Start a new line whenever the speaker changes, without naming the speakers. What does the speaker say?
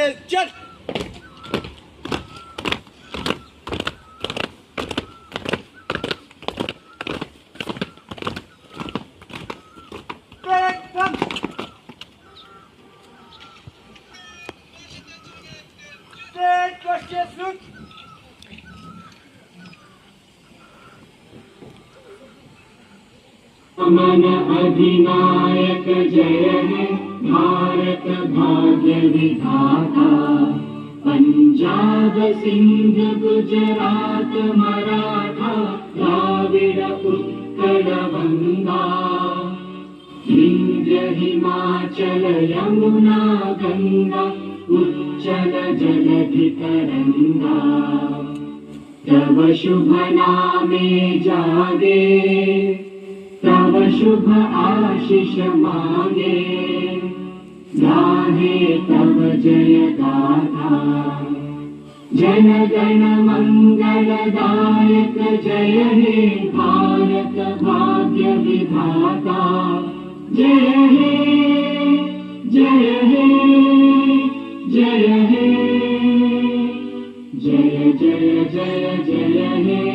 Race चल।
मन अधिनायक जय हे भारत भाग्य विधाता। पंजाब सिंध गुजरात मराठा द्राविड़ उत्कल बंगा। विंध्य हिमाचल यमुना गंगा उच्चल जलधि तरंगा। तव शुभ नामे जागे तव शुभ आशीष मांगे। गाहे तव जय गाथा जन गण मंगलदायक जय हे भारत भाग्य विधाता। जय हे जय हे जय हे जय जय जय जय हे।